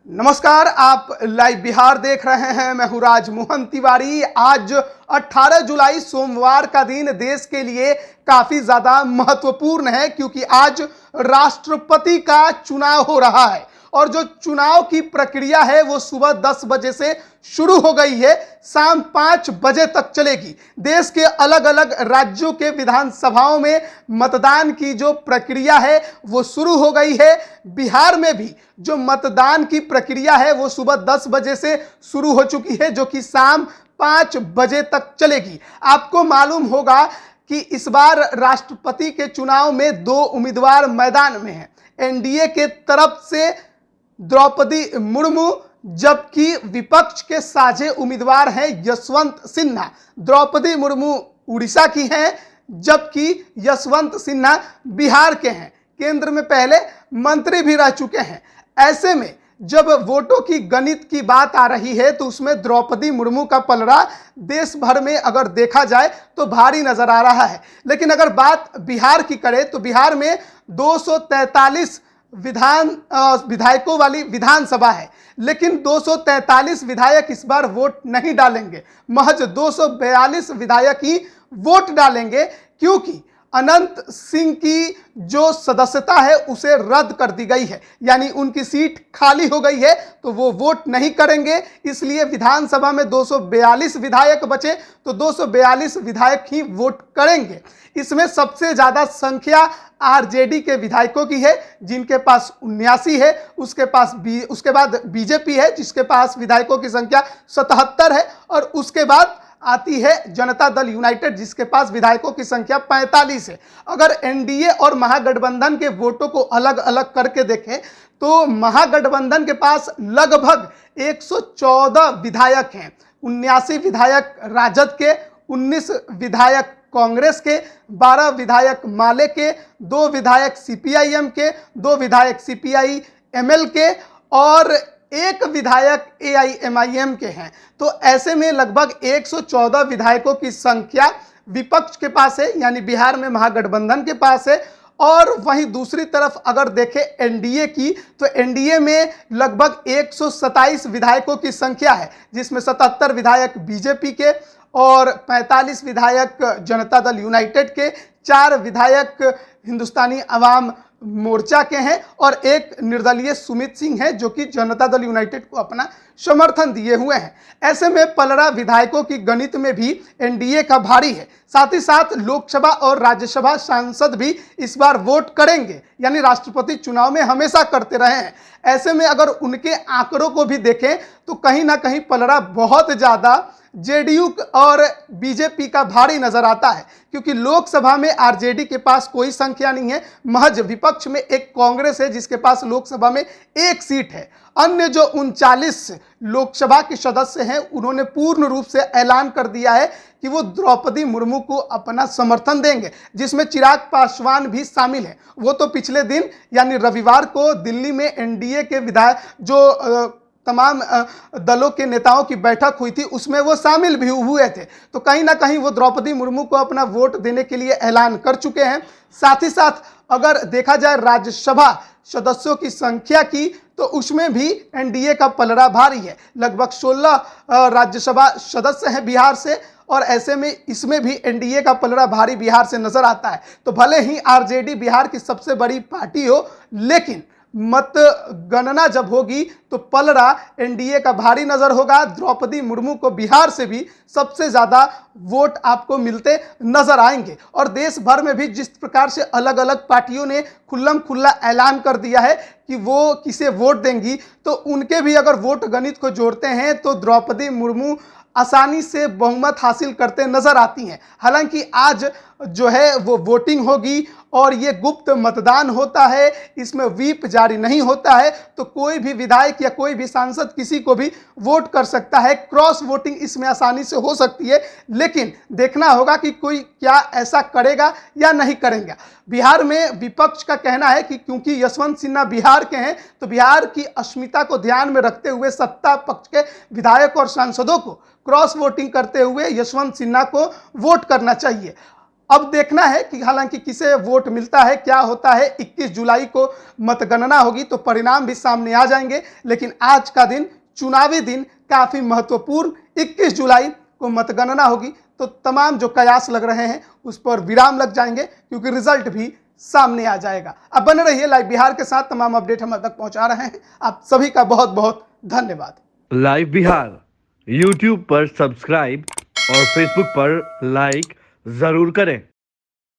नमस्कार, आप लाइव बिहार देख रहे हैं। मैं हूं राज मोहन तिवारी। आज 18 जुलाई सोमवार का दिन देश के लिए काफी ज्यादा महत्वपूर्ण है, क्योंकि आज राष्ट्रपति का चुनाव हो रहा है और जो चुनाव की प्रक्रिया है वो सुबह 10 बजे से शुरू हो गई है, शाम 5 बजे तक चलेगी। देश के अलग अलग राज्यों के विधानसभाओं में मतदान की जो प्रक्रिया है वो शुरू हो गई है। बिहार में भी जो मतदान की प्रक्रिया है वो सुबह 10 बजे से शुरू हो चुकी है, जो कि शाम 5 बजे तक चलेगी। आपको मालूम होगा कि इस बार राष्ट्रपति के चुनाव में 2 उम्मीदवार मैदान में हैं। एनडीए के तरफ से द्रौपदी मुर्मू, जबकि विपक्ष के साझे उम्मीदवार हैं यशवंत सिन्हा। द्रौपदी मुर्मू उड़ीसा की हैं, जबकि यशवंत सिन्हा बिहार के हैं। केंद्र में पहले मंत्री भी रह चुके हैं। ऐसे में जब वोटों की गणित की बात आ रही है तो उसमें द्रौपदी मुर्मू का पलड़ा देश भर में अगर देखा जाए तो भारी नजर आ रहा है। लेकिन अगर बात बिहार की करें तो बिहार में 243 विधायकों वाली विधानसभा है, लेकिन 243 विधायक इस बार वोट नहीं डालेंगे। महज 242 विधायक ही वोट डालेंगे, क्योंकि अनंत सिंह की जो सदस्यता है उसे रद्द कर दी गई है, यानी उनकी सीट खाली हो गई है, तो वो वोट नहीं करेंगे। इसलिए विधानसभा में 242 विधायक बचे तो 242 विधायक ही वोट करेंगे। इसमें सबसे ज्यादा संख्या आरजेडी के विधायकों की है, जिनके पास 79 है। उसके बाद बीजेपी है, जिसके पास विधायकों की संख्या 77 है, और उसके बाद आती है जनता दल यूनाइटेड, जिसके पास विधायकों की संख्या 45 है। अगर एनडीए और महागठबंधन के वोटों को अलग अलग करके देखें तो महागठबंधन के पास लगभग 114 विधायक हैं। 79 विधायक राजद के, 19 विधायक कांग्रेस के, 12 विधायक माले के, 2 विधायक सीपीआईएम के, 2 विधायक सीपीआई-एमएल के और 1 विधायक एआईएमआईएम के हैं। तो ऐसे में लगभग 114 विधायकों की संख्या विपक्ष के पास है, यानी बिहार में महागठबंधन के पास है। और वहीं दूसरी तरफ अगर देखें एनडीए की, तो एनडीए में लगभग 127 विधायकों की संख्या है, जिसमें 77 विधायक बीजेपी के और 45 विधायक जनता दल यूनाइटेड के, 4 विधायक हिंदुस्तानी अवाम मोर्चा के हैं और 1 निर्दलीय सुमित सिंह है, जो कि जनता दल यूनाइटेड को अपना समर्थन दिए हुए हैं। ऐसे में पलड़ा विधायकों की गणित में भी एनडीए का भारी है। साथ ही साथ लोकसभा और राज्यसभा सांसद भी इस बार वोट करेंगे, यानी राष्ट्रपति चुनाव में हमेशा करते रहे हैं। ऐसे में अगर उनके आंकड़ों को भी देखें तो कहीं ना कहीं पलड़ा बहुत ज्यादा जेडीयू और बीजेपी का भारी नजर आता है, क्योंकि लोकसभा में आरजेडी के पास कोई संख्या नहीं है। महज विपक्ष में एक कांग्रेस है, जिसके पास लोकसभा में 1 सीट है। अन्य जो 39 लोकसभा के सदस्य हैं, उन्होंने पूर्ण रूप से ऐलान कर दिया है कि वो द्रौपदी मुर्मू को अपना समर्थन देंगे, जिसमें चिराग पासवान भी शामिल है। वो तो पिछले दिन यानी रविवार को दिल्ली में एनडीए के विधायक जो तमाम दलों के नेताओं की बैठक हुई थी, उसमें वो शामिल भी हुए थे। तो कहीं ना कहीं वो द्रौपदी मुर्मू को अपना वोट देने के लिए ऐलान कर चुके हैं। साथ ही साथ अगर देखा जाए राज्यसभा सदस्यों की संख्या की, तो उसमें भी एनडीए का पलड़ा भारी है। लगभग 16 राज्यसभा सदस्य हैं बिहार से, और ऐसे में इसमें भी एनडीए का पलड़ा भारी बिहार से नजर आता है। तो भले ही आरजेडी बिहार की सबसे बड़ी पार्टी हो, लेकिन मतगणना जब होगी तो पलड़ा एनडीए का भारी नजर होगा। द्रौपदी मुर्मू को बिहार से भी सबसे ज्यादा वोट आपको मिलते नजर आएंगे। और देश भर में भी जिस प्रकार से अलग अलग पार्टियों ने खुल्लम खुल्ला ऐलान कर दिया है कि वो किसे वोट देंगी, तो उनके भी अगर वोट गणित को जोड़ते हैं तो द्रौपदी मुर्मू आसानी से बहुमत हासिल करते नजर आती हैं। हालांकि आज जो है वो वोटिंग होगी और ये गुप्त मतदान होता है, इसमें व्हीप जारी नहीं होता है, तो कोई भी विधायक या कोई भी सांसद किसी को भी वोट कर सकता है। क्रॉस वोटिंग इसमें आसानी से हो सकती है, लेकिन देखना होगा कि कोई क्या ऐसा करेगा या नहीं करेगा। बिहार में विपक्ष का कहना है कि क्योंकि यशवंत सिन्हा बिहार के हैं, तो बिहार की अस्मिता को ध्यान में रखते हुए सत्ता पक्ष के विधायक और सांसदों को क्रॉस वोटिंग करते हुए यशवंत सिन्हा को वोट करना चाहिए। अब देखना है कि हालांकि किसे वोट मिलता है, क्या होता है। 21 जुलाई को मतगणना होगी तो परिणाम भी सामने आ जाएंगे, लेकिन आज का दिन चुनावी दिन काफी महत्वपूर्ण। 21 जुलाई को मतगणना होगी तो तमाम जो कयास लग रहे हैं उस पर विराम लग जाएंगे, क्योंकि रिजल्ट भी सामने आ जाएगा। अब बने रहिए लाइव बिहार के साथ, तमाम अपडेट हम तक पहुंचा रहे हैं। आप सभी का बहुत बहुत धन्यवाद। लाइव बिहार यूट्यूब पर सब्सक्राइब और फेसबुक पर लाइक जरूर करें।